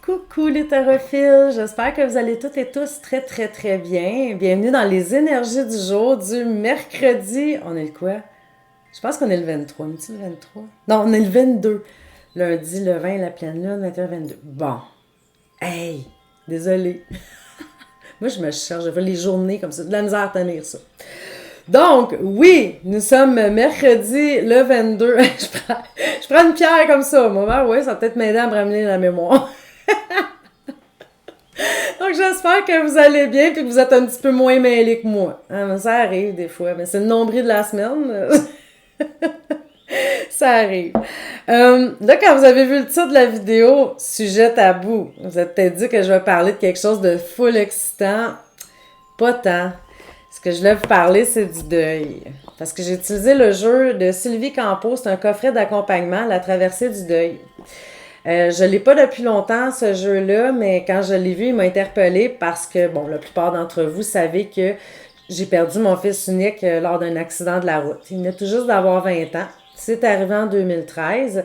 Coucou les tarophiles, j'espère que vous allez toutes et tous très très très bien. Bienvenue dans les énergies du jour du mercredi. On est le quoi? Je pense qu'on est le 23. On est-tu le 23? Non, on est le 22. Lundi, le 20, la pleine lune, 21, 22. Bon. Hey! Désolée. Moi, je me cherche, je fais les journées comme ça. De la misère à tenir ça. Donc, oui, nous sommes mercredi le 22. Je prends une pierre comme ça. Moi, oui, ça va peut-être m'aider à me ramener la mémoire. Donc, j'espère que vous allez bien et que vous êtes un petit peu moins mêlés que moi. Hein, ça arrive des fois, mais c'est le nombril de la semaine. Ça arrive. Là, quand vous avez vu le titre de la vidéo, sujet tabou, vous avez peut-être dit que je vais parler de quelque chose de full excitant. Pas tant. Ce que je voulais vous parler, c'est du deuil. Parce que j'ai utilisé le jeu de Sylvie Campeau, c'est un coffret d'accompagnement, La traversée du deuil. Je l'ai pas depuis longtemps, ce jeu-là, mais quand je l'ai vu, il m'a interpellée parce que, bon, la plupart d'entre vous savez que j'ai perdu mon fils unique lors d'un accident de la route. Il venait tout juste d'avoir 20 ans. C'est arrivé en 2013.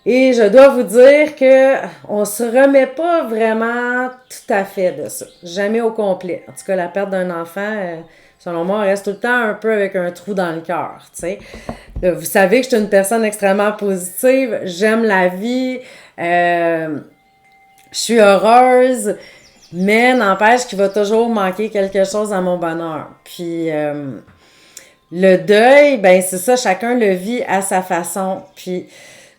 Et je dois vous dire que on se remet pas vraiment tout à fait de ça. Jamais au complet. En tout cas, la perte d'un enfant, selon moi, on reste tout le temps un peu avec un trou dans le cœur, tu sais. Vous savez que je suis une personne extrêmement positive. J'aime la vie. Je suis heureuse. Mais n'empêche qu'il va toujours manquer quelque chose à mon bonheur. Puis le deuil, ben c'est ça, chacun le vit à sa façon. Puis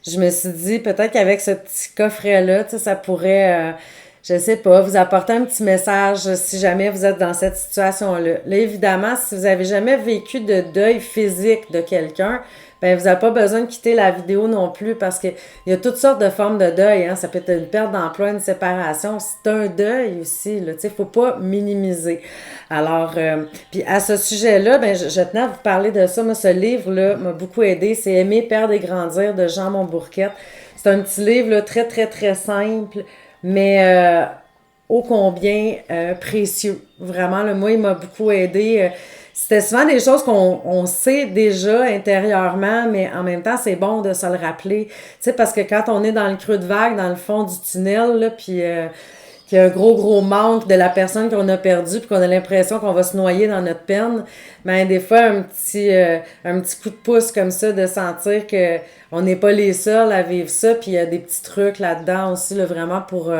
je me suis dit, peut-être qu'avec ce petit coffret-là, tu sais, ça pourrait, je sais pas, vous apporter un petit message si jamais vous êtes dans cette situation-là. Là, évidemment, si vous avez jamais vécu de deuil physique de quelqu'un, ben vous n'avez pas besoin de quitter la vidéo non plus parce que il y a toutes sortes de formes de deuil. Hein. Ça peut être une perte d'emploi, une séparation. C'est un deuil aussi. Là, tu sais, faut pas minimiser. Alors, puis à ce sujet-là, ben je tenais à vous parler de ça. Moi, ce livre-là m'a beaucoup aidé. C'est Aimer, perdre et grandir de Jean Montbourquette. C'est un petit livre là, très très très simple, mais ô combien précieux. Vraiment, là, moi, il m'a beaucoup aidé. C'était souvent des choses qu'on sait déjà intérieurement, mais en même temps, c'est bon de se le rappeler. Tu sais, parce que quand on est dans le creux de vague, dans le fond du tunnel, là, puis qu'il y a un gros manque de la personne qu'on a perdue, puis qu'on a l'impression qu'on va se noyer dans notre peine, ben des fois, un petit coup de pouce comme ça, de sentir que on n'est pas les seuls à vivre ça, puis il y a des petits trucs là-dedans aussi, là, vraiment pour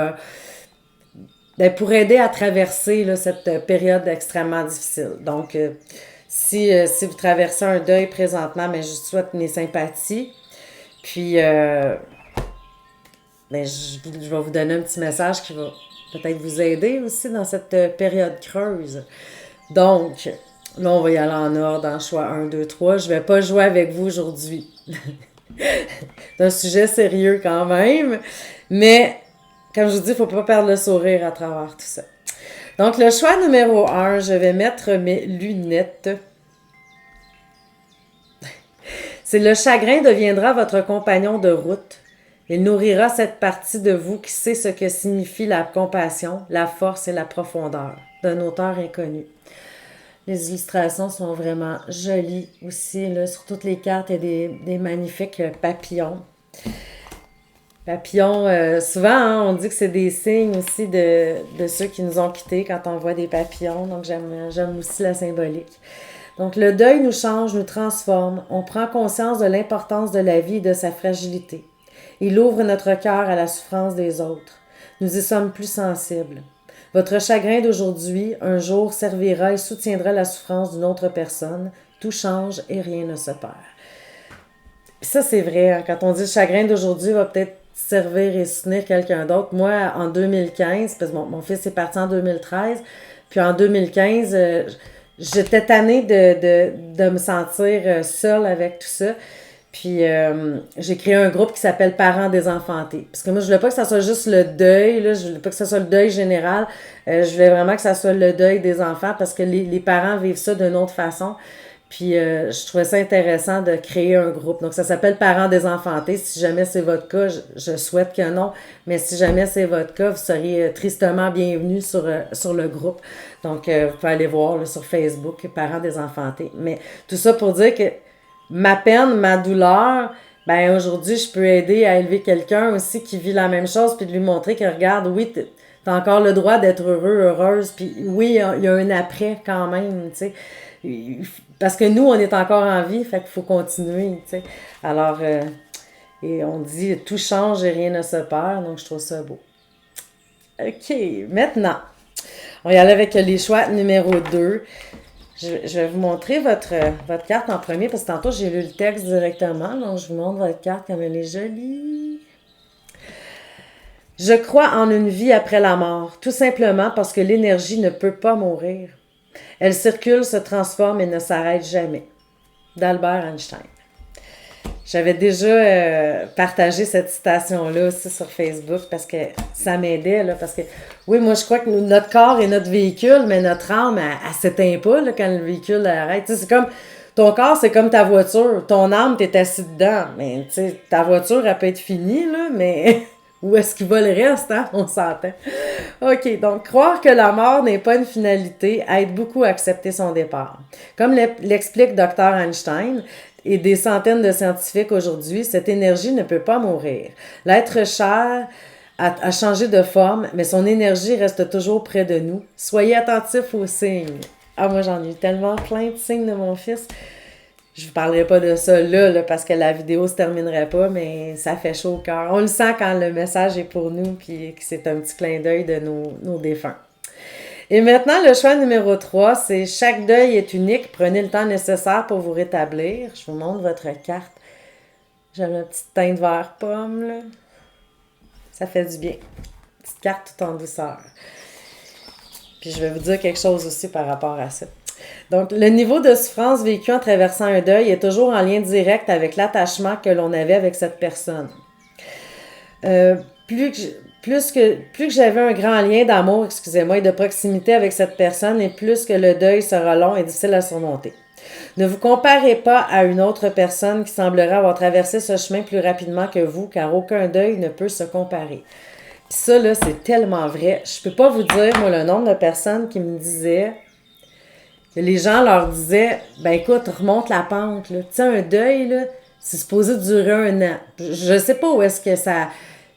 aider à traverser là, cette période extrêmement difficile. Donc, si vous traversez un deuil présentement, ben, je vous souhaite mes sympathies. Puis, ben, je vais vous donner un petit message qui va peut-être vous aider aussi dans cette période creuse. Donc, là, on va y aller en ordre, en choix 1, 2, 3. Je vais pas jouer avec vous aujourd'hui. C'est un sujet sérieux quand même, mais comme je vous dis, il ne faut pas perdre le sourire à travers tout ça. Donc, le choix numéro 1, je vais mettre mes lunettes. C'est le chagrin deviendra votre compagnon de route. Il nourrira cette partie de vous qui sait ce que signifie la compassion, la force et la profondeur, d'un auteur inconnu. Les illustrations sont vraiment jolies aussi. Là, sur toutes les cartes, il y a des magnifiques papillons. Papillons, souvent, hein, on dit que c'est des signes aussi de ceux qui nous ont quittés quand on voit des papillons. Donc, j'aime aussi la symbolique. Donc, le deuil nous change, nous transforme. On prend conscience de l'importance de la vie et de sa fragilité. Il ouvre notre cœur à la souffrance des autres. Nous y sommes plus sensibles. Votre chagrin d'aujourd'hui, un jour, servira et soutiendra la souffrance d'une autre personne. Tout change et rien ne se perd. Puis ça, c'est vrai. Hein, quand on dit le chagrin d'aujourd'hui va peut-être servir et soutenir quelqu'un d'autre. Moi, en 2015, parce que mon fils est parti en 2013, puis en 2015, j'étais tannée de me sentir seule avec tout ça. Puis j'ai créé un groupe qui s'appelle Parents désenfantés. Parce que moi, je voulais pas que ça soit juste le deuil, là, je voulais pas que ça soit le deuil général. Je voulais vraiment que ça soit le deuil des enfants parce que les parents vivent ça d'une autre façon. Puis je trouvais ça intéressant de créer un groupe. Donc ça s'appelle Parents désenfantés. Si jamais c'est votre cas, je souhaite que non. Mais si jamais c'est votre cas, vous seriez tristement bienvenus sur le groupe. Donc vous pouvez aller voir là, sur Facebook, Parents désenfantés. Mais tout ça pour dire que ma peine, ma douleur, ben aujourd'hui, je peux aider à élever quelqu'un aussi qui vit la même chose, puis de lui montrer que, regarde, oui, t'as encore le droit d'être heureux, heureuse, puis oui, il y a un après quand même, tu sais. Parce que nous, on est encore en vie, fait qu'il faut continuer, tu sais. Alors, et on dit, tout change et rien ne se perd, donc je trouve ça beau. OK, maintenant, on va y aller avec les choix numéro 2. Je vais vous montrer votre carte en premier, parce que tantôt, j'ai lu le texte directement, donc je vous montre votre carte comme elle est jolie. Je crois en une vie après la mort, tout simplement parce que l'énergie ne peut pas mourir. Elle circule, se transforme et ne s'arrête jamais. D'Albert Einstein. J'avais déjà partagé cette citation-là aussi sur Facebook parce que ça m'aidait, là, parce que oui, moi je crois que notre corps est notre véhicule, mais notre âme, elle s'éteint pas là, quand le véhicule arrête. Tu sais, c'est comme, ton corps, c'est comme ta voiture. Ton âme, t'es assis dedans. Mais tu sais, ta voiture, elle peut être finie, là, mais où est-ce qu'il va le reste, hein? On s'entend. OK, donc croire que la mort n'est pas une finalité aide beaucoup à accepter son départ. Comme l'explique Dr. Einstein et des centaines de scientifiques aujourd'hui, cette énergie ne peut pas mourir. L'être cher a changé de forme, mais son énergie reste toujours près de nous. Soyez attentifs aux signes. Ah, moi, j'en ai eu tellement plein de signes de mon fils. Je vous parlerai pas de ça là, parce que la vidéo se terminerait pas, mais ça fait chaud au cœur. On le sent quand le message est pour nous, puis que c'est un petit clin d'œil de nos défunts. Et maintenant, le choix numéro 3, c'est chaque deuil est unique. Prenez le temps nécessaire pour vous rétablir. Je vous montre votre carte. J'ai ma petite teinte vert pomme, là. Ça fait du bien. Petite carte tout en douceur. Puis je vais vous dire quelque chose aussi par rapport à ça. Donc, le niveau de souffrance vécu en traversant un deuil est toujours en lien direct avec l'attachement que l'on avait avec cette personne. Plus que j'avais un grand lien d'amour, et de proximité avec cette personne, et plus que le deuil sera long et difficile à surmonter. Ne vous comparez pas à une autre personne qui semblerait avoir traversé ce chemin plus rapidement que vous, car aucun deuil ne peut se comparer. Puis ça, là, c'est tellement vrai. Je peux pas vous dire, moi, le nombre de personnes qui me disaient... Les gens leur disaient, ben écoute, remonte la pente, là. Tu sais, un deuil, là, c'est supposé durer 1 an. Je sais pas où est-ce que ça...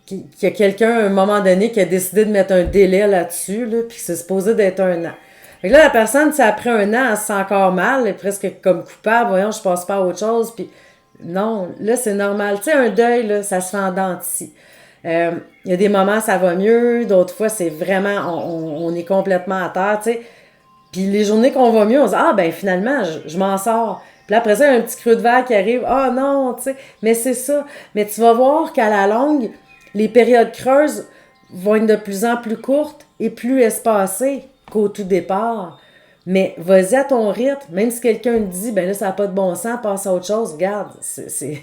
qu'il y a quelqu'un, à un moment donné, qui a décidé de mettre un délai là-dessus, là, puis c'est supposé d'être 1 an. Fait que là, la personne, c'est après 1 an, elle se sent encore mal, elle est presque comme coupable, voyons, je passe pas à autre chose, puis non, là, c'est normal. Tu sais, un deuil, là, ça se fait en dents de scie. Il y a des moments, ça va mieux, d'autres fois, c'est vraiment, on est complètement à terre, tu sais. Puis les journées qu'on va mieux, on se dit, ah ben finalement, je m'en sors. Puis là, après ça, il y a un petit creux de verre qui arrive, ah non, tu sais. Mais c'est ça. Mais tu vas voir qu'à la longue, les périodes creuses vont être de plus en plus courtes et plus espacées qu'au tout départ. Mais vas-y à ton rythme. Même si quelqu'un te dit, ben là, ça n'a pas de bon sens, passe à autre chose, regarde, c'est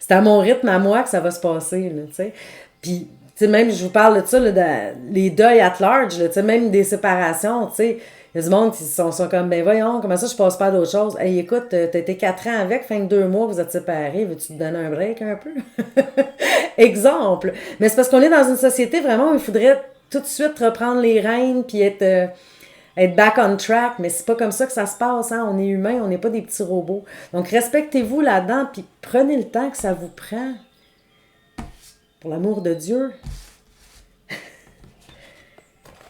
à mon rythme à moi que ça va se passer, là, tu sais. Puis, tu sais, même, je vous parle de ça, là, les deuils at large, là, tu sais, même des séparations, tu sais. Il y a du monde qui sont comme, ben voyons, comment ça je passe pas à d'autres choses? Hey, écoute, t'as été 4 ans avec, fin de 2 mois, vous êtes séparés, veux-tu te donner un break un peu? Exemple. Mais c'est parce qu'on est dans une société vraiment où il faudrait tout de suite reprendre les rênes puis être back on track, mais c'est pas comme ça que ça se passe, hein? On est humain, on n'est pas des petits robots. Donc respectez-vous là-dedans, puis prenez le temps que ça vous prend. Pour l'amour de Dieu.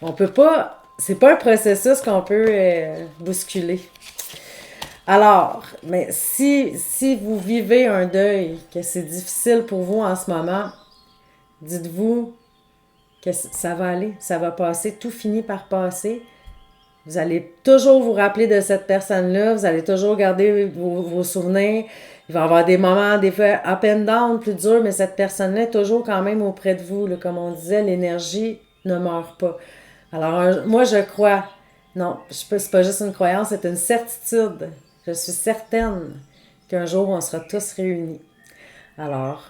On peut pas... C'est pas un processus qu'on peut bousculer. Alors, mais si vous vivez un deuil, que c'est difficile pour vous en ce moment, dites-vous que ça va aller, ça va passer, tout finit par passer. Vous allez toujours vous rappeler de cette personne-là, vous allez toujours garder vos souvenirs. Il va y avoir des moments, des fois up and down, plus durs, mais cette personne-là est toujours quand même auprès de vous. Là, comme on disait, l'énergie ne meurt pas. Alors, moi, je crois, non, c'est pas juste une croyance, c'est une certitude. Je suis certaine qu'un jour, on sera tous réunis. Alors,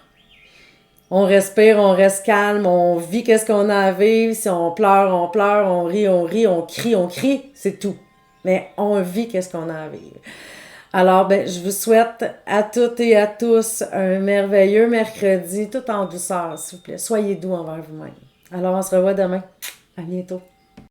on respire, on reste calme, on vit qu'est-ce qu'on a à vivre. Si on pleure, on rit, on crie, c'est tout. Mais on vit qu'est-ce qu'on a à vivre. Alors, ben, je vous souhaite à toutes et à tous un merveilleux mercredi, tout en douceur, s'il vous plaît. Soyez doux envers vous-même. Alors, on se revoit demain. À bientôt.